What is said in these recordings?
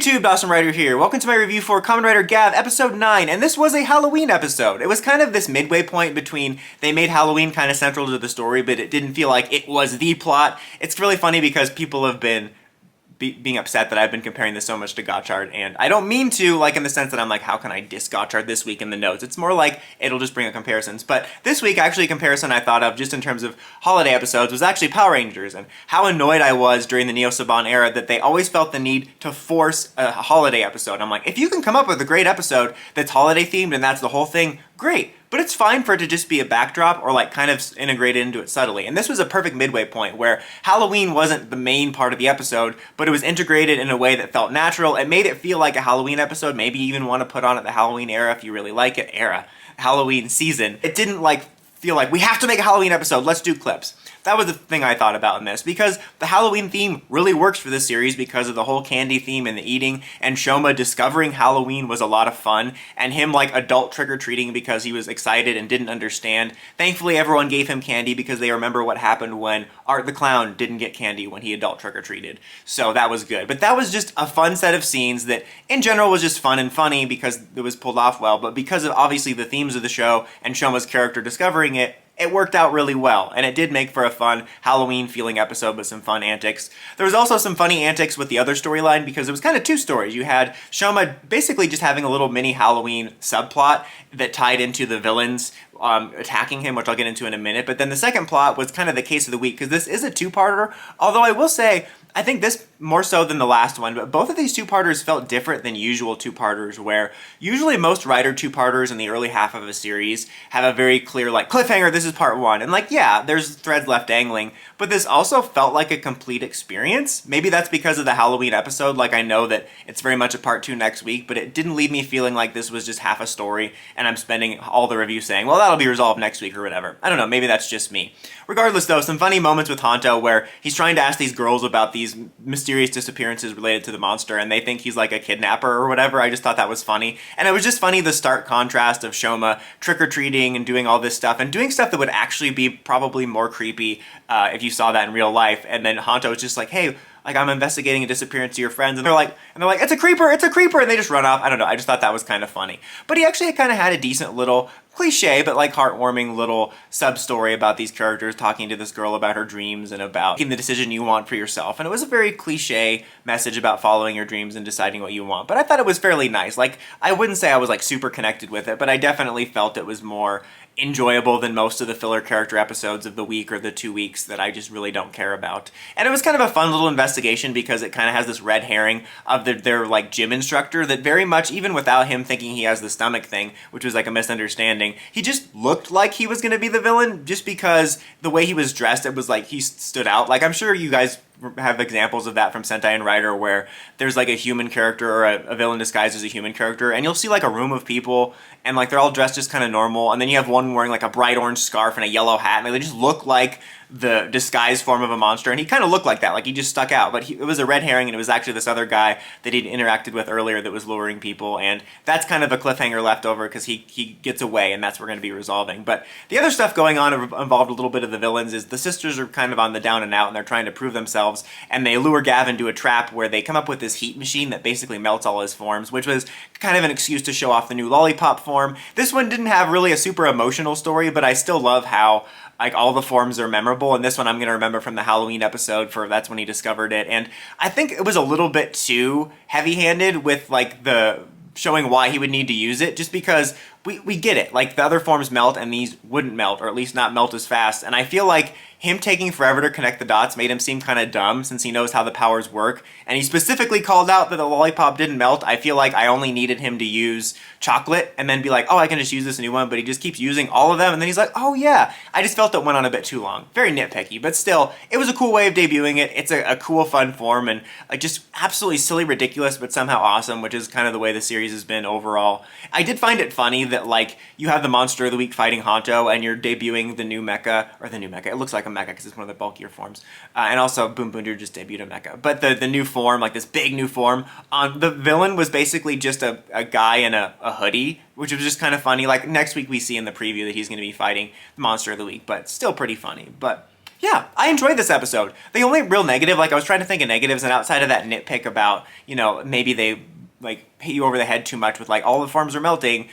YouTube, Awesome Rider here. Welcome to my review for Kamen Rider Gavv episode 9, and this was a Halloween episode. It was kind of this midway point between they made Halloween kind of central to the story, but it didn't feel like it was the plot. It's really funny because people have been being upset that I've been comparing this so much to Gotchard, and I don't mean to, like, in the sense that I'm like, how can I diss Gotchard this week in the notes? It's more like it'll just bring up comparisons. But this week, actually, a comparison I thought of just in terms of holiday episodes was actually Power Rangers, and how annoyed I was during the Neo Saban era that they always felt the need to force a holiday episode. I'm like, if you can come up with a great episode that's holiday themed and that's the whole thing, great. But it's fine for it to just be a backdrop or like kind of integrate into it subtly. And this was a perfect midway point where Halloween wasn't the main part of the episode, but it was integrated in a way that felt natural. It made it feel like a Halloween episode, maybe you even want to put on it the Halloween era if you really like it. Halloween season. It didn't feel like we have to make a Halloween episode, let's do clips. That was the thing I thought about in this, because the Halloween theme really works for this series because of the whole candy theme and the eating, and Shoma discovering Halloween was a lot of fun, and him like adult trick-or-treating because he was excited and didn't understand. Thankfully everyone gave him candy because they remember what happened when Art the Clown didn't get candy when he adult trick-or-treated. So that was good. But that was just a fun set of scenes that in general was just fun and funny because it was pulled off well, but because of obviously the themes of the show and Shoma's character discovering it, it worked out really well, and it did make for a fun Halloween-feeling episode with some fun antics. There was also some funny antics with the other storyline because it was kind of two stories. You had Shoma basically just having a little mini Halloween subplot that tied into the villains attacking him, which I'll get into in a minute, but then the second plot was kind of the case of the week because this is a two-parter, although I will say I think this more so than the last one, but both of these two-parters felt different than usual two-parters, where usually most Rider two-parters in the early half of a series have a very clear, like, cliffhanger, this is part one, and like, yeah, there's threads left dangling, but this also felt like a complete experience. Maybe that's because of the Halloween episode, like I know that it's very much a part two next week, but it didn't leave me feeling like this was just half a story, and I'm spending all the review saying, well, that'll be resolved next week or whatever. I don't know, maybe that's just me. Regardless though, some funny moments with Honto where he's trying to ask these girls about these mysterious disappearances related to the monster, and they think he's like a kidnapper or whatever. I just thought that was funny. And it was just funny the stark contrast of Shoma trick-or-treating and doing all this stuff, and doing stuff that would actually be probably more creepy if you saw that in real life. And then Honto was just like, hey, like, I'm investigating a disappearance of your friends, and they're like, it's a creeper, and they just run off. I don't know, I just thought that was kind of funny. But he actually kind of had a decent little cliche, but like heartwarming little sub-story about these characters talking to this girl about her dreams and about making the decision you want for yourself. And it was a very cliche message about following your dreams and deciding what you want. But I thought it was fairly nice. Like, I wouldn't say I was like super connected with it, but I definitely felt it was more enjoyable than most of the filler character episodes of the week or the 2 weeks that I just really don't care about. And it was kind of a fun little investigation because it kind of has this red herring of their like gym instructor that very much, even without him thinking he has the stomach thing, which was like a misunderstanding, he just looked like he was going to be the villain just because the way he was dressed, it was like he stood out. Like, I'm sure you guys have examples of that from Sentai and Rider where there's like a human character or a villain disguised as a human character, and you'll see like a room of people and like they're all dressed just kind of normal, and then you have one wearing like a bright orange scarf and a yellow hat, and they just look like the disguised form of a monster, and he kind of looked like that, like he just stuck out, but it was a red herring, and it was actually this other guy that he'd interacted with earlier that was luring people, and that's kind of a cliffhanger left over because he gets away, and that's what we're going to be resolving. But the other stuff going on involved a little bit of the villains. Is the sisters are kind of on the down and out, and they're trying to prove themselves, and they lure Gavv into a trap where they come up with this heat machine that basically melts all his forms, which was kind of an excuse to show off the new Lollipop form. This one didn't have really a super emotional story, but I still love how like all the forms are memorable, and this one I'm going to remember from the Halloween episode, for that's when he discovered it. And I think it was a little bit too heavy-handed with like the showing why he would need to use it, just because we get it. Like, the other forms melt and these wouldn't melt, or at least not melt as fast, and I feel like him taking forever to connect the dots made him seem kind of dumb since he knows how the powers work, and he specifically called out that the lollipop didn't melt. I feel like I only needed him to use chocolate and then be like, oh, I can just use this new one, but he just keeps using all of them, and then he's like, oh yeah. I just felt it went on a bit too long. Very nitpicky, but still, it was a cool way of debuting it. It's a cool, fun form, and like just absolutely silly, ridiculous, but somehow awesome, which is kind of the way the series has been overall. I did find it funny that like you have the Monster of the Week fighting Honto, and you're debuting the new mecha, it looks like a mecha because it's one of the bulkier forms, and also Boom Boonder just debuted a mecha, but the new form, like this big new form, the villain was basically just a guy in a hoodie, which was just kind of funny. Like, next week we see in the preview that he's going to be fighting the Monster of the Week, but still pretty funny. But Yeah, I enjoyed this episode. The only real negative, like I was trying to think of negatives, and outside of that nitpick about, maybe they like hit you over the head too much with like all the forms are melting.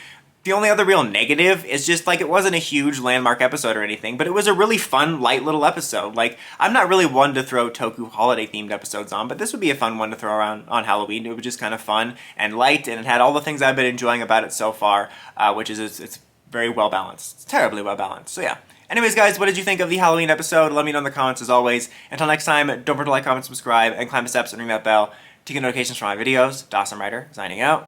The only other real negative is just like it wasn't a huge landmark episode or anything, but it was a really fun, light little episode. Like, I'm not really one to throw Toku holiday themed episodes on, but this would be a fun one to throw around on Halloween. It was just kind of fun and light, and it had all the things I've been enjoying about it so far, which is it's very well balanced. It's terribly well balanced. So yeah. Anyways, guys, what did you think of the Halloween episode? Let me know in the comments as always. Until next time, don't forget to like, comment, subscribe, and climb the steps and ring that bell to get notifications for my videos. Dawson Rider, signing out.